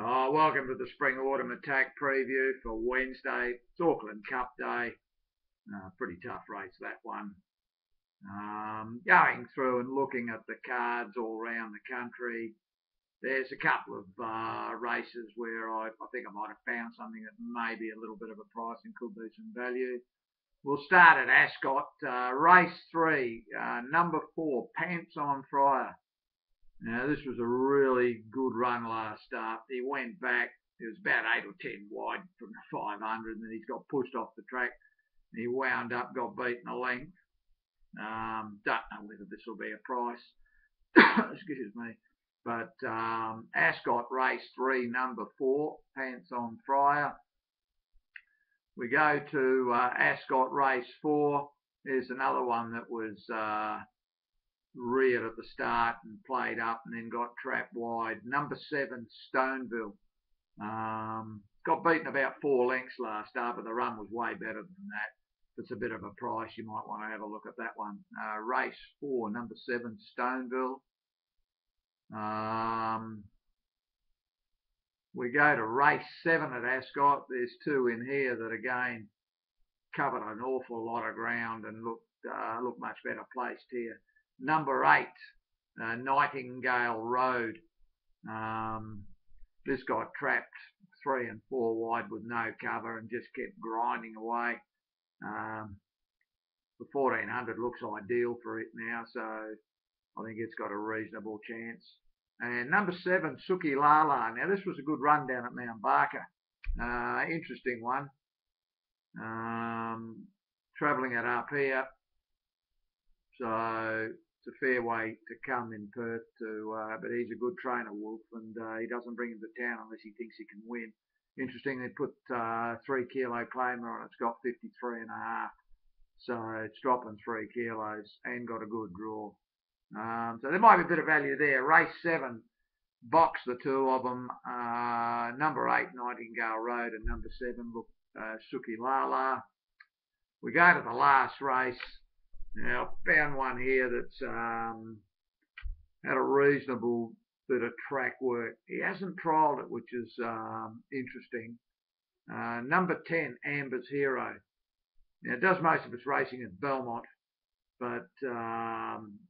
Oh, welcome to the Spring Autumn Attack preview for Wednesday. It's Auckland Cup Day. Pretty tough race, that one. Going through and looking at the cards all around the country, there's a couple of races where I think I might have found something that may be a little bit of a price and could be some value. We'll start at Ascot. Race 3, number 4, Pants on Fryer. Now, this was a really good run last start. He went back. It was about 8 or 10 wide from the 500, and then he's got pushed off the track. He wound up, got beaten a length. Don't know whether this will be a price. Excuse me. But Ascot race 3, number 4, Pants on Fryer. We go to Ascot race 4. There's another one that was reared at the start and played up and then got trapped wide. Number 7, Stoneville. Got beaten about 4 lengths last start, but the run was way better than that. If it's a bit of a price, you might want to have a look at that one. Race 4, number 7, Stoneville. We go to race 7 at Ascot. There's 2 in here that again covered an awful lot of ground and look much better placed here. Number 8, Nightingale Road. This got trapped 3 and 4 wide with no cover and just kept grinding away. The 1400 looks ideal for it now, so I think it's got a reasonable chance. And number 7, Suki Lala. Now, this was a good run down at Mount Barker. Interesting one. Travelling it up here. So it's a fair way to come in Perth but he's a good trainer, Wolf, and he doesn't bring him to town unless he thinks he can win. Interesting, they put 3 kilo claimer on it. It's got 53.5. So it's dropping 3 kilos and got a good draw. So there might be a bit of value there. Race 7, box the 2 of them. Number 8, Nightingale Road, and number 7, Suki Lala. We go to the last race. Now, I found one here that's had a reasonable bit of track work. He hasn't trialled it, which is interesting. Number 10, Amber's Hero. Now, it does most of its racing at Belmont, but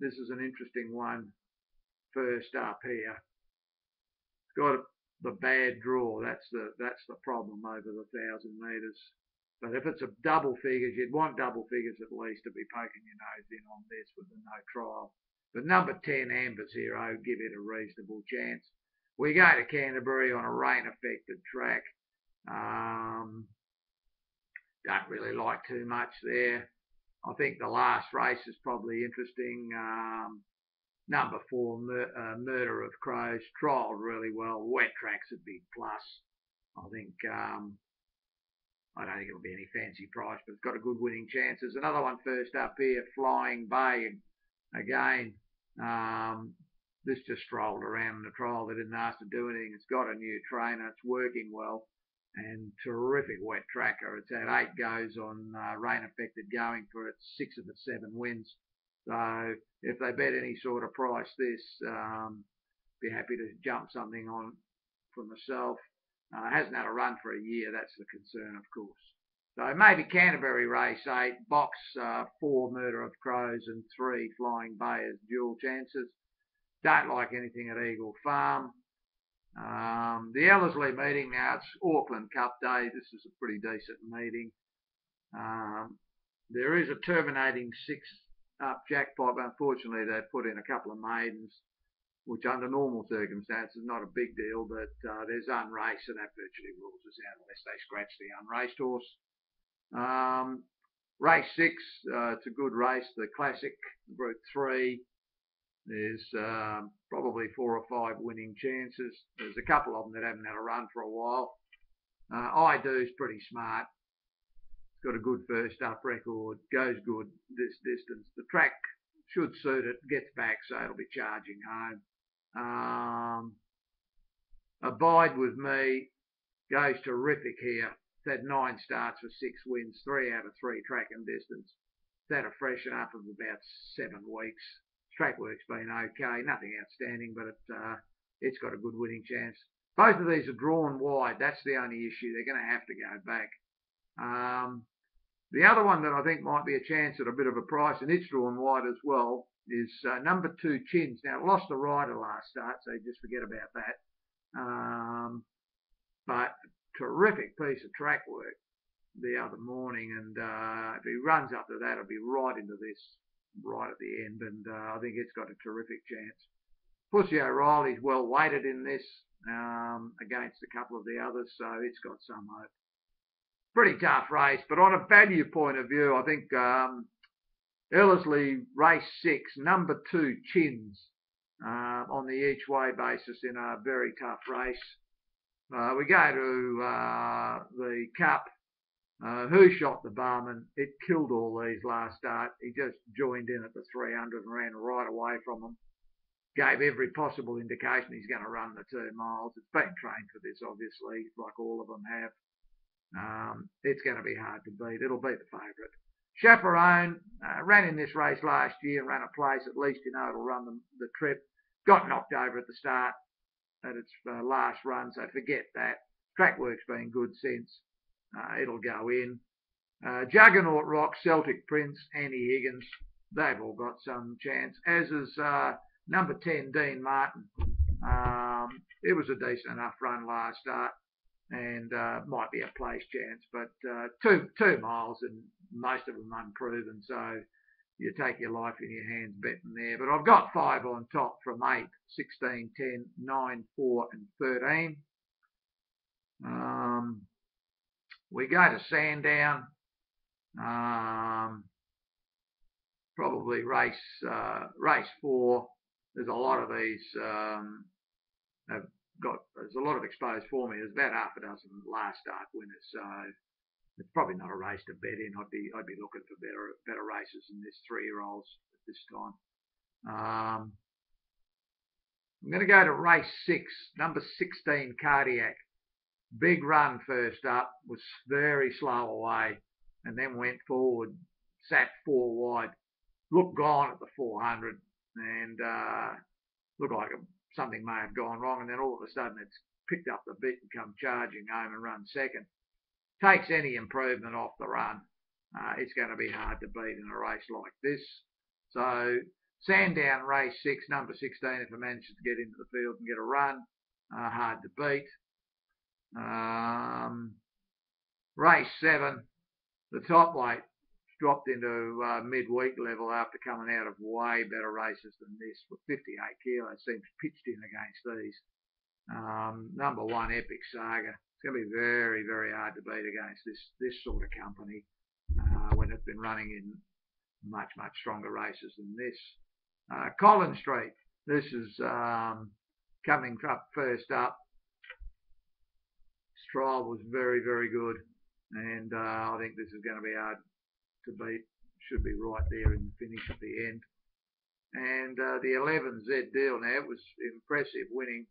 this is an interesting one first up here. It's got the bad draw. That's the problem over the 1,000 metres. But if it's a double figures, you'd want double figures at least to be poking your nose in on this with the no trial. But number 10, Amber's Hero, give it a reasonable chance. We go to Canterbury on a rain-affected track. Don't really like too much there. I think the last race is probably interesting. Number 4, Murder of Crows, trialled really well. Wet track's a big plus. I don't think it'll be any fancy price, but it's got a good winning chance. There's another one first up here, Flying Bay. Again, this just strolled around in the trial. They didn't ask to do anything. It's got a new trainer. It's working well. And terrific wet tracker. It's had 8 goes on rain-affected going for its 6 of its 7 wins. So if they bet any sort of price this, be happy to jump something on for myself. Hasn't had a run for a year. That's the concern, of course. So maybe Canterbury race 8, box 4, Murder of Crows, and 3, Flying Bay as dual chances. Don't like anything at Eagle Farm. The Ellerslie meeting now, it's Auckland Cup Day. This is a pretty decent meeting. There is a terminating 6-up jackpot, but unfortunately they've put in a couple of maidens, which under normal circumstances is not a big deal, but there's unraced, so that virtually rules us out unless they scratch the unraced horse. Race 6, it's a good race, the Classic, Group 3. There's probably 4 or 5 winning chances. There's a couple of them that haven't had a run for a while. I Do's pretty smart. It's got a good first up record, goes good this distance. The track should suit it, gets back, so it'll be charging home. Abide With Me goes terrific here. It's had 9 starts for 6 wins, 3 out of 3 track and distance. It's had a freshen up of about 7 weeks. Track work's been okay, nothing outstanding, but it's got a good winning chance. Both of these are drawn wide. That's the only issue. They're going to have to go back. The other one that I think might be a chance at a bit of a price, and it's drawn wide as well, is number 2, Chins. Now, it lost the rider last start, so just forget about that. But terrific piece of track work the other morning, and if he runs up to that, it'll be right into this, right at the end, and I think it's got a terrific chance. Pussy O'Reilly's well weighted in this against a couple of the others, so it's got some hope. Pretty tough race, but on a value point of view, I think Ellerslie race 6, number 2, Chins, on the each way basis in a very tough race. We go to the Cup. Who shot the barman? It killed all these last start. He just joined in at the 300 and ran right away from them. Gave every possible indication he's going to run the 2 miles. It's been trained for this, obviously, like all of them have. It's going to be hard to beat. It'll beat the favourite. Chaperone ran in this race last year and ran a place. At least you know it'll run the trip. Got knocked over at the start at its last run, so forget that. Track work's been good since. It'll go in. Juggernaut Rock, Celtic Prince, Annie Higgins, they've all got some chance, as is number 10, Dean Martin. It was a decent enough run last start and might be a place chance, but 2 miles and most of them unproven, so you take your life in your hands betting there. But I've got 5 on top from 8, 16, 10, 9, 4 and 13. We go to Sandown. Probably race 4. There's a lot of these there's a lot of exposed for me. There's about half a dozen last start winners, so it's probably not a race to bet in. I'd be looking for better races than this 3-year-olds at this time. I'm going to go to race 6, number 16, Cardiac. Big run first up, was very slow away, and then went forward, sat 4 wide, looked gone at the 400, and looked like something may have gone wrong, and then all of a sudden it's picked up the bit and come charging home and run second. Takes any improvement off the run, it's going to be hard to beat in a race like this. So Sandown race 6, number 16, if it manages to get into the field and get a run, hard to beat. Race 7, the top weight dropped into midweek level after coming out of way better races than this, with 58 kilos, seems pitched in against these. Number 1, Epic Saga. It's going to be very, very hard to beat against this sort of company when it's been running in much, much stronger races than this. Collins Street. This is coming up first up. This trial was very, very good, and I think this is going to be hard to beat. Should be right there in the finish at the end. And the 11 Z Deal, now it was impressive winning.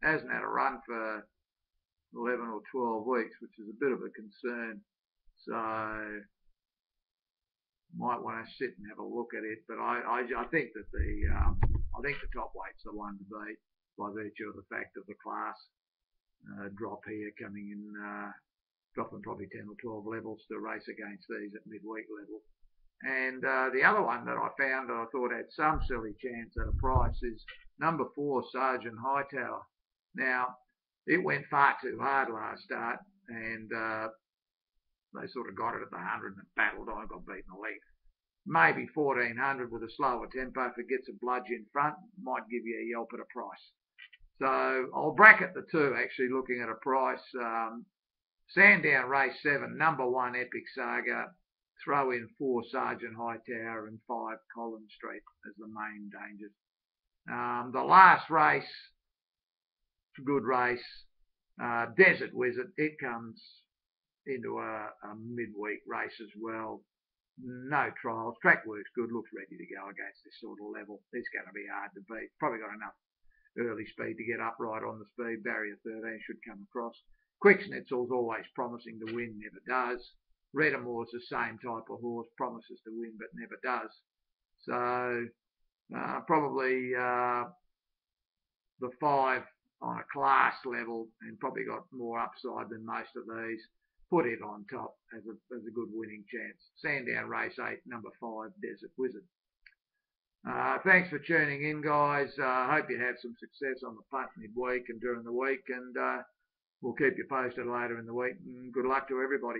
Hasn't had a run for 11 or 12 weeks, which is a bit of a concern. So might want to sit and have a look at it. But I think that the top weight's the one to beat by virtue of the fact of the class drop here coming in. Dropping probably 10 or 12 levels to race against these at midweek level. And the other one that I found that I thought had some silly chance at a price is number 4, Sergeant Hightower. Now, it went far too hard last start, and they sort of got it at the 100 and battled on, got beaten a length. Maybe 1400 with a slower tempo, if it gets a bludge in front, might give you a yelp at a price. So I'll bracket the 2, actually, looking at a price. Sandown race 7, number 1, Epic Saga. Throw in 4, Sergeant Hightower, and 5, Collins Street as the main dangers. The last race, good race, Desert Wizard. It comes into a midweek race as well. No trials. Track works good. Looks ready to go against this sort of level. It's going to be hard to beat. Probably got enough early speed to get up right on the speed. Barrier 13 should come across. Quicksnitzel's always promising to win, never does. Redamore's the same type of horse, promises to win but never does. So probably the 5, on a class level and probably got more upside than most of these. Put it on top as a good winning chance. Sandown Race 8, number 5, Desert Wizard. Thanks for tuning in, guys. Hope you have some success on the punt midweek and during the week, and we'll keep you posted later in the week. And good luck to everybody.